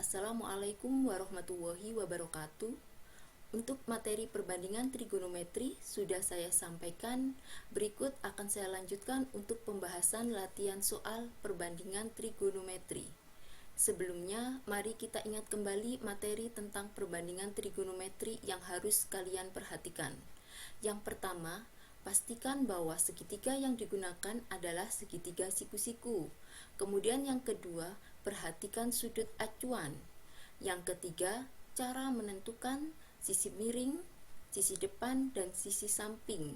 Assalamualaikum warahmatullahi wabarakatuh. Untuk materi perbandingan trigonometri sudah saya sampaikan. Berikut akan saya lanjutkan untuk pembahasan latihan soal perbandingan trigonometri. Sebelumnya, mari kita ingat kembali materi tentang perbandingan trigonometri yang harus kalian perhatikan. Yang pertama, pastikan bahwa segitiga yang digunakan adalah segitiga siku-siku. Kemudian yang kedua, perhatikan sudut acuan. Yang ketiga, cara menentukan sisi miring, sisi depan, dan sisi samping.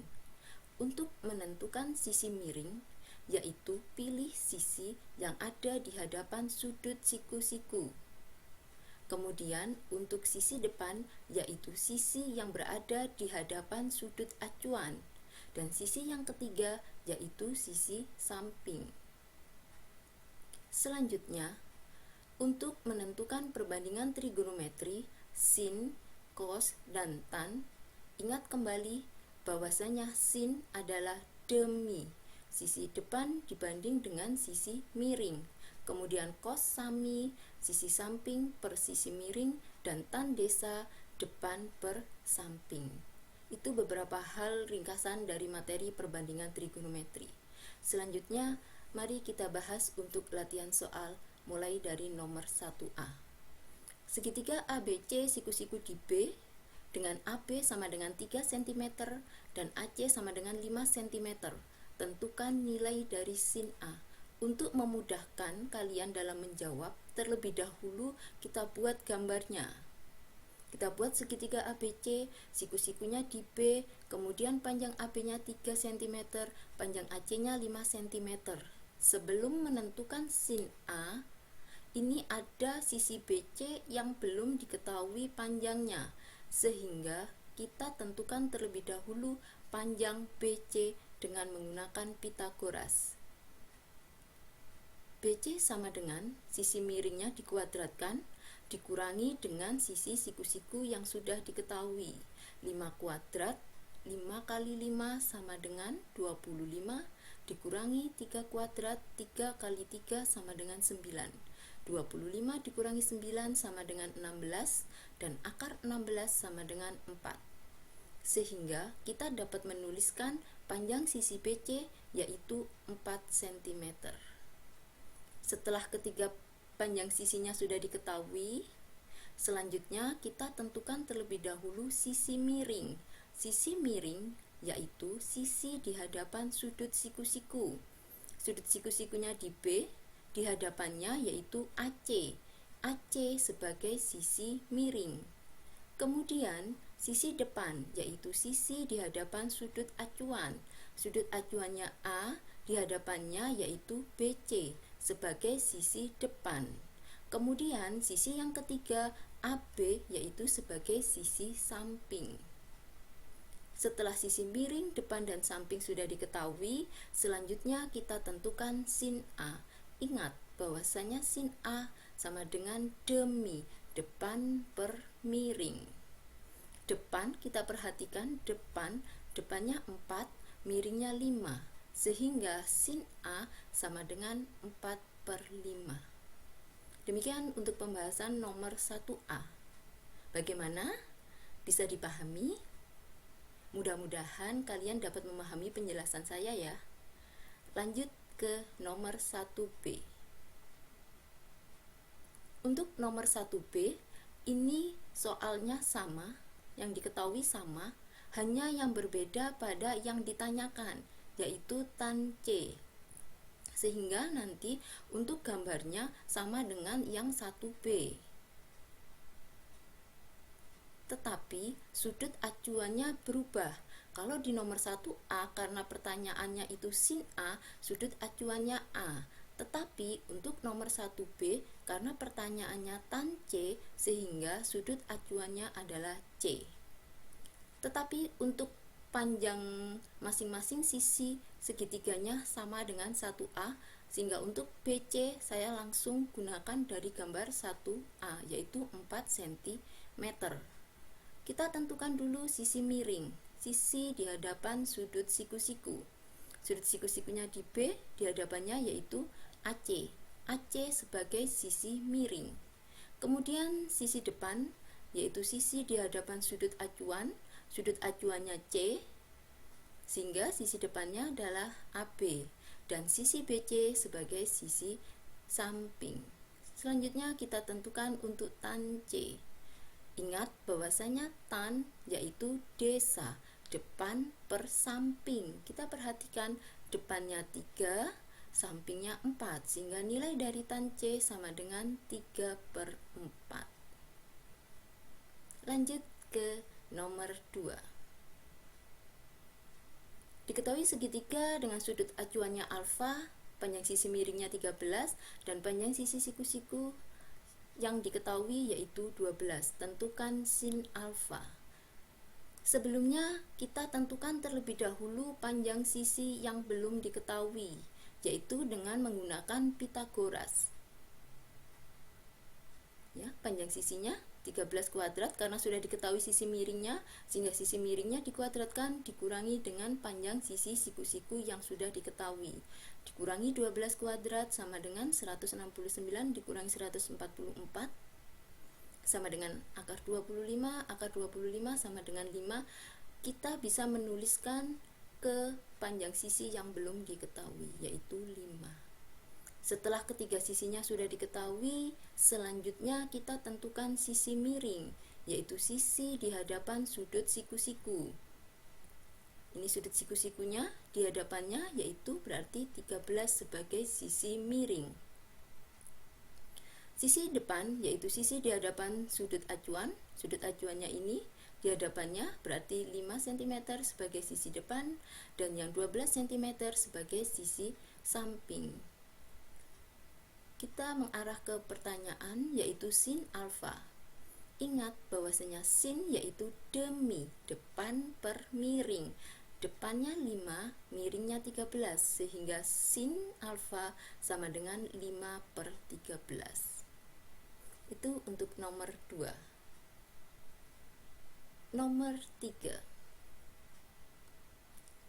Untuk menentukan sisi miring, yaitu pilih sisi yang ada di hadapan sudut siku-siku. Kemudian untuk sisi depan, yaitu sisi yang berada di hadapan sudut acuan. Dan sisi yang ketiga, yaitu sisi samping. Selanjutnya, untuk menentukan perbandingan trigonometri, sin, cos, dan tan, ingat kembali bahwasanya sin adalah demi sisi depan dibanding dengan sisi miring. Kemudian cos sami, sisi samping per sisi miring, dan tan desa depan per samping. Itu beberapa hal ringkasan dari materi perbandingan trigonometri. Selanjutnya, mari kita bahas untuk latihan soal mulai dari nomor 1A. Segitiga ABC siku-siku di B dengan AB sama dengan 3 cm dan AC sama dengan 5 cm. Tentukan nilai dari sin A. Untuk memudahkan kalian dalam menjawab, terlebih dahulu kita buat gambarnya. Kita buat segitiga ABC, siku-sikunya di B, kemudian panjang AB-nya 3 cm, panjang AC-nya 5 cm. Sebelum menentukan sin A, ini ada sisi BC yang belum diketahui panjangnya, sehingga kita tentukan terlebih dahulu panjang BC dengan menggunakan Pitagoras. BC sama dengan sisi miringnya dikuadratkan, dikurangi dengan sisi siku-siku yang sudah diketahui. 5 kuadrat, 5 kali 5 sama dengan 25, dikurangi 3 kuadrat, 3 kali 3 sama dengan 9. 25 dikurangi 9 sama dengan 16, dan akar 16 sama dengan 4. Sehingga kita dapat menuliskan panjang sisi BC yaitu 4 cm. Setelah ketiga panjang sisinya sudah diketahui, selanjutnya kita tentukan terlebih dahulu sisi miring. Sisi miring yaitu sisi di hadapan sudut siku-siku. Sudut siku-sikunya di B, di hadapannya yaitu AC. AC sebagai sisi miring. Kemudian sisi depan yaitu sisi di hadapan sudut acuan. Sudut acuannya A, di hadapannya yaitu BC sebagai sisi depan. Kemudian sisi yang ketiga AB yaitu sebagai sisi samping. Setelah sisi miring, depan, dan samping sudah diketahui, selanjutnya kita tentukan sin A. Ingat bahwasanya sin A sama dengan demi depan per miring. Depan kita perhatikan depannya 4, miringnya 5, sehingga sin A sama dengan 4/5. Demikian untuk pembahasan nomor 1A. Bagaimana? Bisa dipahami? Mudah-mudahan kalian dapat memahami penjelasan saya ya. Lanjut ke nomor 1B. Untuk nomor 1B, ini soalnya sama, yang diketahui sama, hanya yang berbeda pada yang ditanyakan, yaitu tan C. Sehingga nanti untuk gambarnya sama dengan yang 1B. Tetapi sudut acuannya berubah. Kalau di nomor 1A karena pertanyaannya itu sin A, sudut acuannya A. Tetapi untuk nomor 1B karena pertanyaannya tan C, sehingga sudut acuannya adalah C. Tetapi untuk panjang masing-masing sisi segitiganya sama dengan 1A, sehingga untuk BC saya langsung gunakan dari gambar 1A yaitu 4 cm. Kita tentukan dulu sisi miring, sisi di hadapan sudut siku-siku. Sudut siku-sikunya di B, di hadapannya yaitu AC. AC sebagai sisi miring. Kemudian sisi depan, yaitu sisi di hadapan sudut acuan. Sudut acuannya C, sehingga sisi depannya adalah AB, dan sisi BC sebagai sisi samping. Selanjutnya kita tentukan untuk tan C. Ingat bahwasanya tan yaitu desa, depan per samping. Kita perhatikan depannya 3, sampingnya 4, sehingga nilai dari tan C sama dengan 3/4. Lanjut ke nomor 2. Diketahui segitiga dengan sudut acuannya alfa, panjang sisi miringnya 13, dan panjang sisi siku-siku yang diketahui yaitu 12. Tentukan sin alfa. Sebelumnya kita tentukan terlebih dahulu panjang sisi yang belum diketahui, yaitu dengan menggunakan Pythagoras. Ya, panjang sisinya 13 kuadrat karena sudah diketahui sisi miringnya, sehingga sisi miringnya dikuadratkan dikurangi dengan panjang sisi siku-siku yang sudah diketahui. Dikurangi 12 kuadrat sama dengan 169 dikurangi 144 sama dengan akar 25, akar 25 sama dengan 5. Kita bisa menuliskan ke panjang sisi yang belum diketahui, yaitu 5. Setelah ketiga sisinya sudah diketahui, selanjutnya kita tentukan sisi miring, yaitu sisi di hadapan sudut siku-siku. Ini sudut siku-sikunya, di hadapannya yaitu berarti 13 sebagai sisi miring. Sisi depan yaitu sisi di hadapan sudut acuannya ini di hadapannya berarti 5 cm sebagai sisi depan dan yang 12 cm sebagai sisi samping. Kita mengarah ke pertanyaan yaitu sin alfa. Ingat bahwasanya sin yaitu demi, depan per miring. Depannya 5, miringnya 13, sehingga sin alfa sama dengan 5/13. Itu untuk nomor 2. Nomor 3.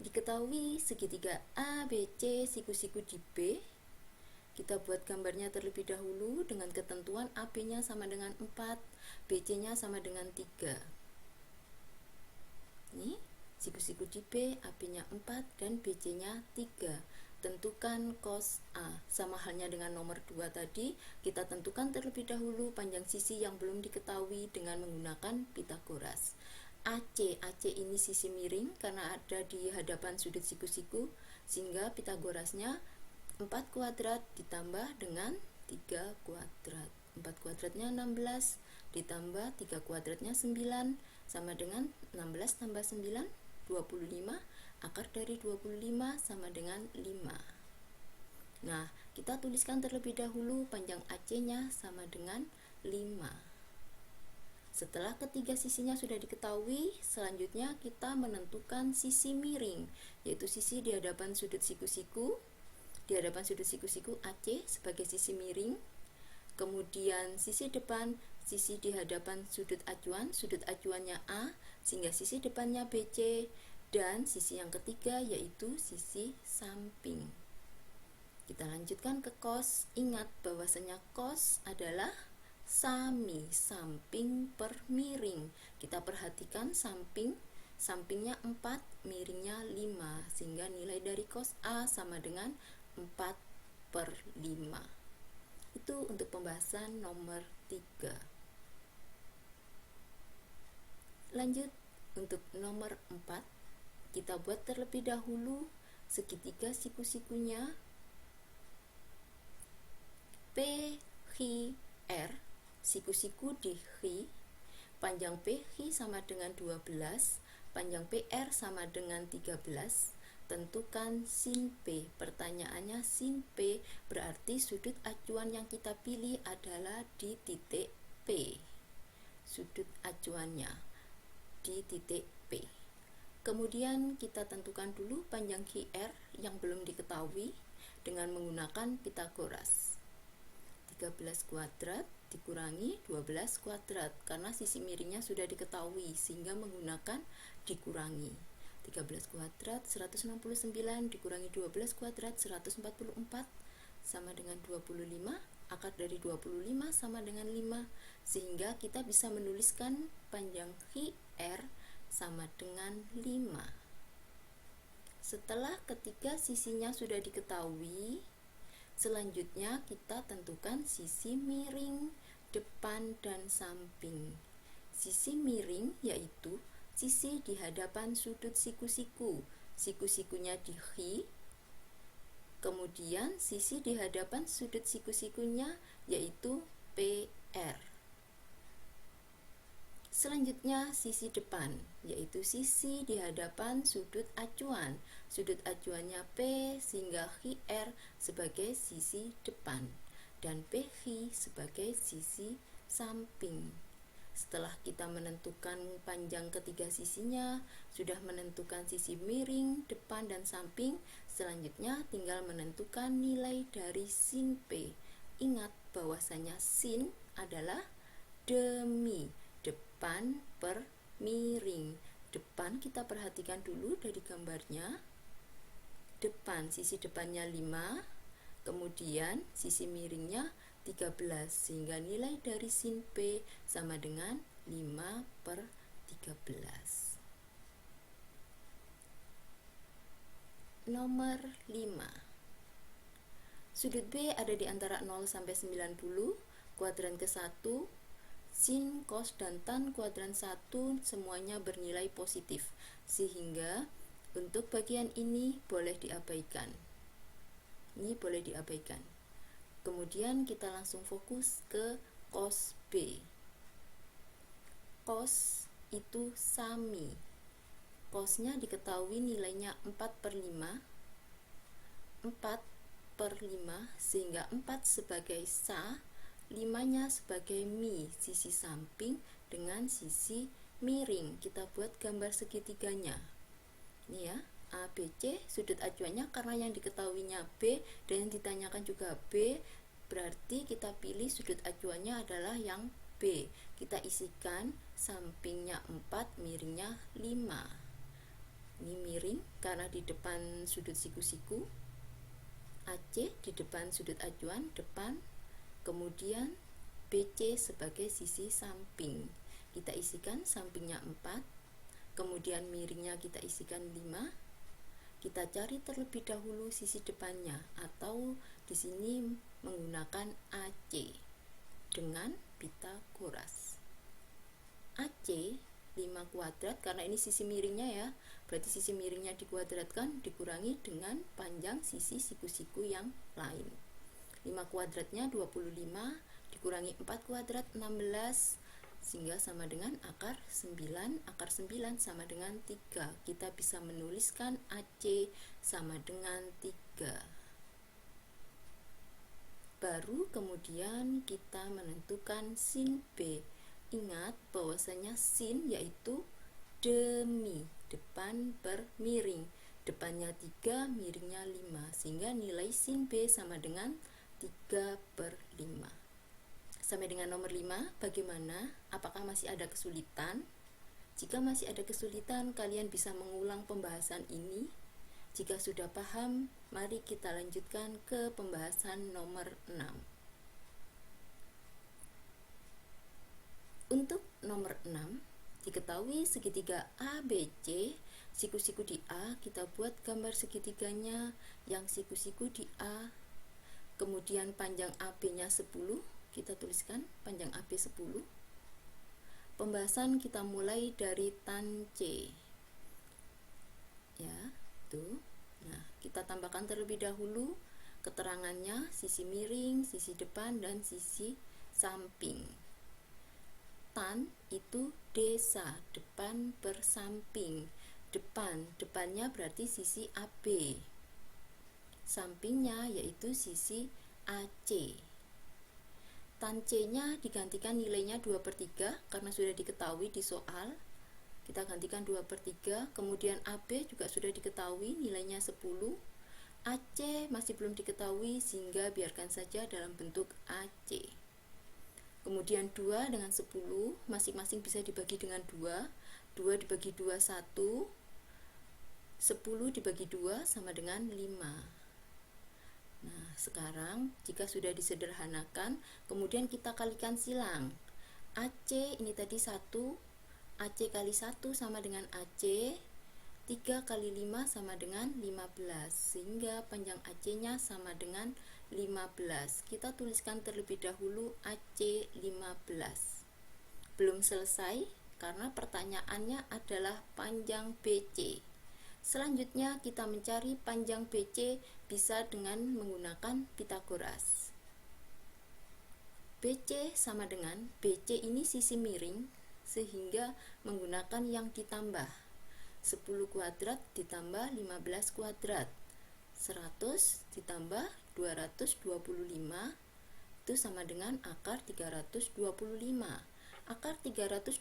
Diketahui segitiga ABC siku-siku di B. Kita buat gambarnya terlebih dahulu dengan ketentuan AB-nya sama dengan 4, BC-nya sama dengan 3. Ini siku-siku di B, AB-nya 4 dan BC-nya 3. Tentukan cos A. Sama halnya dengan nomor 2 tadi, kita tentukan terlebih dahulu panjang sisi yang belum diketahui dengan menggunakan Pythagoras. AC ini sisi miring karena ada di hadapan sudut siku-siku, sehingga Pythagorasnya 4 kuadrat ditambah dengan 3 kuadrat. 4 kuadratnya 16 ditambah 3 kuadratnya 9 sama dengan 16 tambah 9 25. Akar dari 25 sama dengan 5. Nah, kita tuliskan terlebih dahulu panjang AC-nya sama dengan 5. Setelah ketiga sisinya sudah diketahui, selanjutnya kita menentukan sisi miring, yaitu sisi di hadapan sudut siku-siku. Di hadapan sudut siku-siku AC sebagai sisi miring. Kemudian sisi depan, sisi di hadapan sudut acuannya A, sehingga sisi depannya BC, dan sisi yang ketiga yaitu sisi samping. Kita lanjutkan ke cos. Ingat bahwasanya cos adalah sami, samping per miring. Kita perhatikan sampingnya 4, miringnya 5, sehingga nilai dari cos A sama dengan 4/5. Itu untuk pembahasan nomor 3. Lanjut untuk nomor 4. Kita buat terlebih dahulu segitiga siku-sikunya PQR, siku-siku di Q, panjang PQ sama dengan 12, panjang PR sama dengan 13. Tentukan sin P. Pertanyaannya sin P berarti sudut acuan yang kita pilih adalah di titik P. Sudut acuannya di titik P. Kemudian kita tentukan dulu panjang QR yang belum diketahui dengan menggunakan Pythagoras. 13 kuadrat dikurangi 12 kuadrat karena sisi miringnya sudah diketahui, sehingga menggunakan dikurangi. 13 kuadrat 169 dikurangi 12 kuadrat 144 sama dengan 25. akar dari 25 sama dengan 5, sehingga kita bisa menuliskan panjang QR sama dengan 5. Setelah ketiga sisinya sudah diketahui, selanjutnya kita tentukan sisi miring, depan, dan samping. Sisi miring yaitu sisi di hadapan sudut siku-siku. Siku-sikunya di H, kemudian sisi di hadapan sudut siku-sikunya yaitu PR. Selanjutnya sisi depan, yaitu sisi di hadapan sudut acuan. Sudut acuannya P sehingga HR sebagai sisi depan dan PH sebagai sisi samping. Setelah kita menentukan panjang ketiga sisinya, sudah menentukan sisi miring, depan, dan samping, selanjutnya tinggal menentukan nilai dari sin P. Ingat bahwasanya sin adalah demi, depan per miring. Depan kita perhatikan dulu dari gambarnya. Depan, sisi depannya 5, kemudian sisi miringnya 13, sehingga nilai dari sin P sama dengan 5 per 13. Nomor 5. Sudut B ada di antara 0 sampai 90, kuadran ke-1, sin, cos, dan tan kuadran 1 semuanya bernilai positif, sehingga untuk bagian ini boleh diabaikan. Ini boleh diabaikan. Kemudian kita langsung fokus ke cos B. Cos itu sami. Cosnya diketahui nilainya 4 per 5. 4 per 5, sehingga 4 sebagai sa, 5-nya sebagai mi, sisi samping dengan sisi miring. Kita buat gambar segitiganya. Ini ya, ABC, sudut acuannya karena yang diketahuinya B dan yang ditanyakan juga B, berarti kita pilih sudut acuannya adalah yang B. Kita isikan sampingnya 4, miringnya 5. Ini miring karena di depan sudut siku-siku. AC di depan sudut acuan, depan. Kemudian BC sebagai sisi samping. Kita isikan sampingnya 4, kemudian miringnya kita isikan 5. Kita cari terlebih dahulu sisi depannya, atau di sini menggunakan AC dengan Pitagoras. AC 5 kuadrat, karena ini sisi miringnya ya, berarti sisi miringnya dikuadratkan dikurangi dengan panjang sisi siku-siku yang lain. 5 kuadratnya 25, dikurangi 4 kuadrat 16, sehingga sama dengan akar 9. Akar 9 sama dengan 3. Kita bisa menuliskan AC sama dengan 3. Baru kemudian kita menentukan sin B. Ingat bahwasanya sin yaitu demi, depan per miring. Depannya 3, miringnya 5, sehingga nilai sin B sama dengan 3 per 5. Sampai dengan nomor 5, bagaimana? Apakah masih ada kesulitan? Jika masih ada kesulitan, kalian bisa mengulang pembahasan ini. Jika sudah paham, mari kita lanjutkan ke pembahasan nomor 6. Untuk nomor 6, diketahui segitiga ABC, siku-siku di A, kita buat gambar segitiganya yang siku-siku di A. Kemudian panjang AB-nya 10, kita tuliskan panjang AB 10. Pembahasan kita mulai dari tan C. Ya, tuh. Nah, kita tambahkan terlebih dahulu keterangannya, sisi miring, sisi depan, dan sisi samping. Tan itu desa, depan per samping. Depannya berarti sisi AB. Sampingnya yaitu sisi AC. Tan C-nya digantikan nilainya 2 per 3 karena sudah diketahui di soal. Kita gantikan 2 per 3. Kemudian AB juga sudah diketahui nilainya 10. AC masih belum diketahui, sehingga biarkan saja dalam bentuk AC. Kemudian 2 dengan 10 masing-masing bisa dibagi dengan 2. 2 dibagi 2 1. 10 dibagi 2 sama dengan 5. Nah, sekarang jika sudah disederhanakan, kemudian kita kalikan silang. AC ini tadi 1, AC kali 1 sama dengan AC, 3 kali 5 sama dengan 15, sehingga panjang AC-nya sama dengan 15. Kita tuliskan terlebih dahulu AC 15. Belum selesai, karena pertanyaannya adalah panjang BC. Selanjutnya kita mencari panjang BC bisa dengan menggunakan Pythagoras. BC sama dengan, BC ini sisi miring, sehingga menggunakan yang ditambah. 10 kuadrat ditambah 15 kuadrat, 100 ditambah 225, itu sama dengan akar 325. Akar 325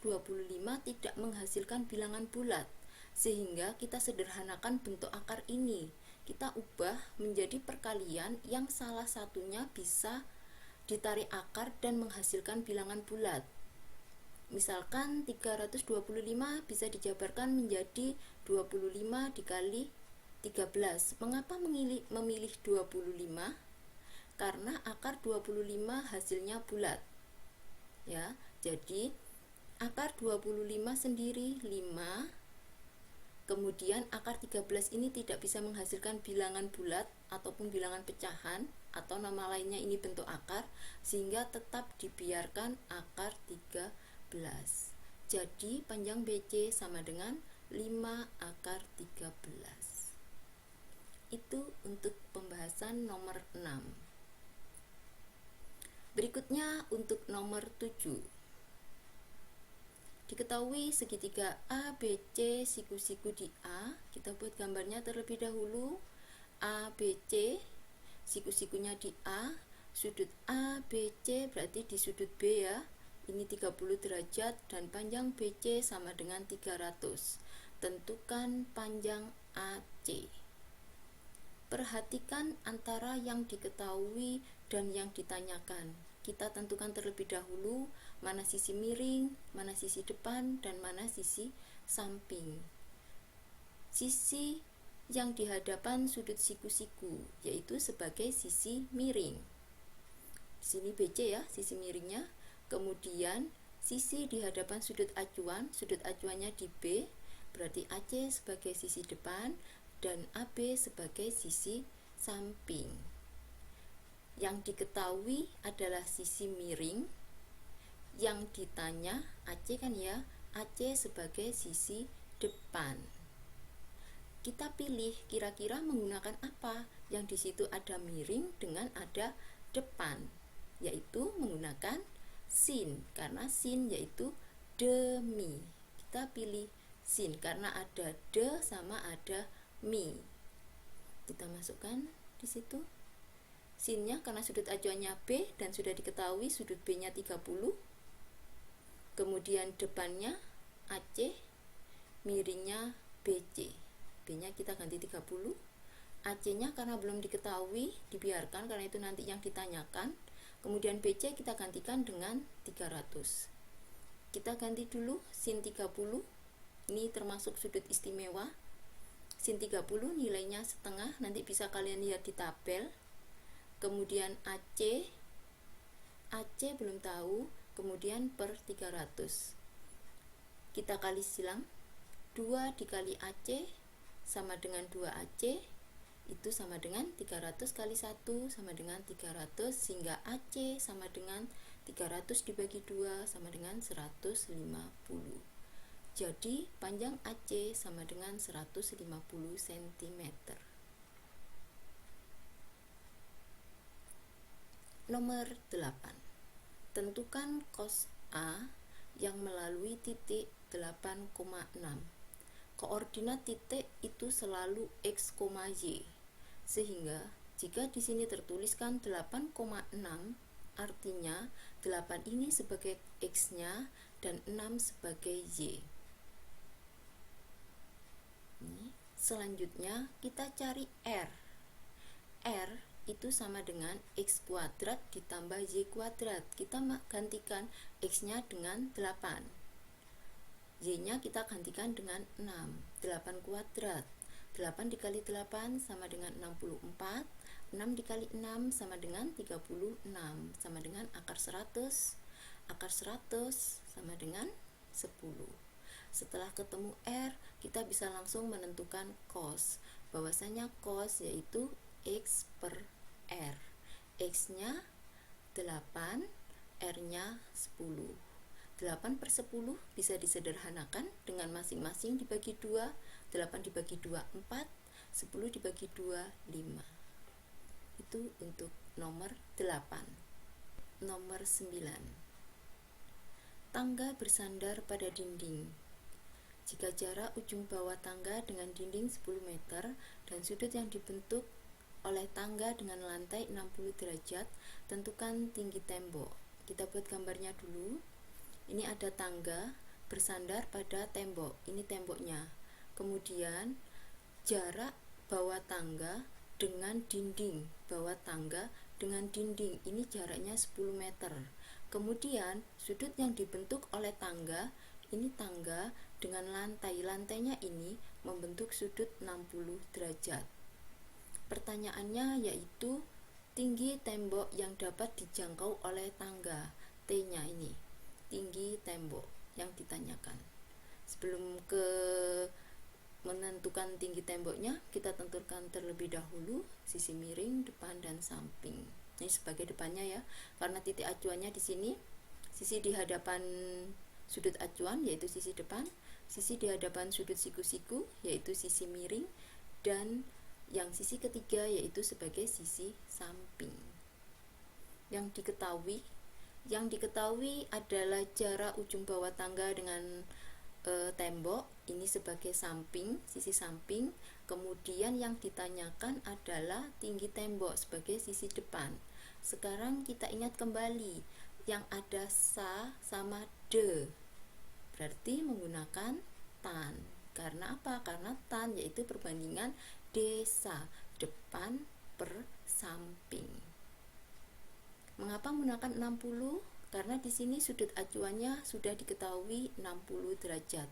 tidak menghasilkan bilangan bulat, sehingga kita sederhanakan bentuk akar ini. Kita ubah menjadi perkalian yang salah satunya bisa ditarik akar dan menghasilkan bilangan bulat. Misalkan 325 bisa dijabarkan menjadi 25 dikali 13. Mengapa memilih 25? Karena akar 25 hasilnya bulat. Ya, jadi akar 25 sendiri 5. Kemudian akar 13 ini tidak bisa menghasilkan bilangan bulat ataupun bilangan pecahan, atau nama lainnya ini bentuk akar, sehingga tetap dibiarkan akar 13. Jadi panjang BC sama dengan 5 akar 13. Itu untuk pembahasan nomor 6. Berikutnya untuk nomor 7. Diketahui segitiga ABC siku-siku di A. Kita buat gambarnya terlebih dahulu. ABC, siku-sikunya di A. Sudut ABC berarti di sudut B ya. Ini 30 derajat dan panjang BC sama dengan 300. Tentukan panjang AC. Perhatikan antara yang diketahui dan yang ditanyakan. Kita tentukan terlebih dahulu mana sisi miring, mana sisi depan, dan mana sisi samping. Sisi yang di hadapan sudut siku-siku, yaitu sebagai sisi miring. Di sini BC ya, sisi miringnya. Kemudian sisi di hadapan sudut acuannya di B, berarti AC sebagai sisi depan dan AB sebagai sisi samping. Yang diketahui adalah sisi miring. Yang ditanya AC kan ya, AC sebagai sisi depan. Kita pilih kira-kira menggunakan apa yang di situ ada miring dengan ada depan, yaitu menggunakan sin, karena sin yaitu demi. Kita pilih sin karena ada de sama ada mi. Kita masukkan di situ sinnya karena sudut acuannya B dan sudah diketahui sudut B nya 30. Kemudian depannya AC, miringnya BC. B nya kita ganti 30. AC nya karena belum diketahui dibiarkan karena itu nanti yang ditanyakan. Kemudian BC kita gantikan dengan 300. Kita ganti dulu sin 30. Ini termasuk sudut istimewa. Sin 30 nilainya setengah, nanti bisa kalian lihat di tabel. Kemudian AC belum tahu, kemudian per 300. Kita kali silang, 2 dikali AC sama dengan 2AC, itu sama dengan 300 kali 1 sama dengan 300, sehingga AC sama dengan 300 dibagi 2 sama dengan 150. Jadi panjang AC sama dengan 150 cm. Nomor 8. Tentukan cos A yang melalui titik 8,6. Koordinat titik itu selalu X, Y. Sehingga jika di sini tertuliskan 8,6, artinya 8 ini sebagai X-nya dan 6 sebagai Y. Selanjutnya kita cari R. R itu sama dengan X kuadrat ditambah Y kuadrat. Kita gantikan X-nya dengan 8, Y-nya kita gantikan dengan 6. 8 kuadrat, 8 dikali 8 sama dengan 64. 6 dikali 6 sama dengan 36, sama dengan akar 100. Akar 100 sama dengan 10. Setelah ketemu R, kita bisa langsung menentukan cos. Bahwasanya cos yaitu X per R. X-nya 8, R-nya 10. 8 per 10 bisa disederhanakan dengan masing-masing dibagi 2. 8 dibagi 2, 4. 10 dibagi 2, 5. Itu untuk nomor 8. Nomor 9. Tangga bersandar pada dinding. Jika jarak ujung bawah tangga dengan dinding 10 meter dan sudut yang dibentuk oleh tangga dengan lantai 60 derajat, tentukan tinggi tembok. Kita buat gambarnya dulu. Ini ada tangga bersandar pada tembok. Ini temboknya. Kemudian jarak bawah tangga dengan dinding. Bawah tangga dengan dinding. Ini jaraknya 10 meter. Kemudian sudut yang dibentuk oleh tangga, ini tangga dengan lantai. Lantainya ini membentuk sudut 60 derajat. Pertanyaannya yaitu tinggi tembok yang dapat dijangkau oleh tangga. T-nya ini, tinggi tembok yang ditanyakan. Sebelum menentukan tinggi temboknya, kita tentukan terlebih dahulu sisi miring, depan, dan samping. Ini sebagai depannya ya, karena titik acuannya di sini, sisi di hadapan sudut acuan yaitu sisi depan, sisi di hadapan sudut siku-siku yaitu sisi miring, dan yang sisi ketiga yaitu sebagai sisi samping. Yang diketahui adalah jarak ujung bawah tangga dengan tembok, ini sebagai samping, sisi samping. Kemudian yang ditanyakan adalah tinggi tembok sebagai sisi depan. Sekarang kita ingat kembali, yang ada sa sama de, berarti menggunakan tan. Karena apa? Karena tan yaitu perbandingan desa, depan per samping. Mengapa menggunakan 60? Karena di sini sudut acuannya sudah diketahui 60 derajat.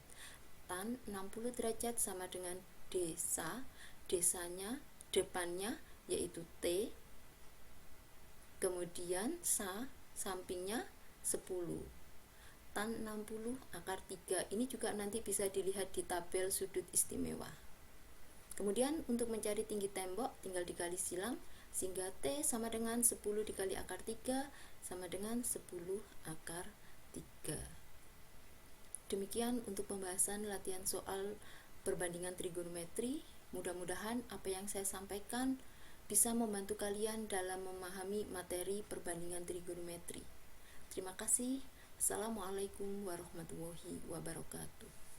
Tan 60 derajat sama dengan desa. Desanya depannya yaitu T. Kemudian sa sampingnya 10. Tan 60 akar 3. Ini juga nanti bisa dilihat di tabel sudut istimewa. Kemudian untuk mencari tinggi tembok tinggal dikali silang, sehingga T sama dengan 10 dikali akar 3 sama dengan 10 akar 3. Demikian untuk pembahasan latihan soal perbandingan trigonometri. Mudah-mudahan apa yang saya sampaikan bisa membantu kalian dalam memahami materi perbandingan trigonometri. Terima kasih. Assalamualaikum warahmatullahi wabarakatuh.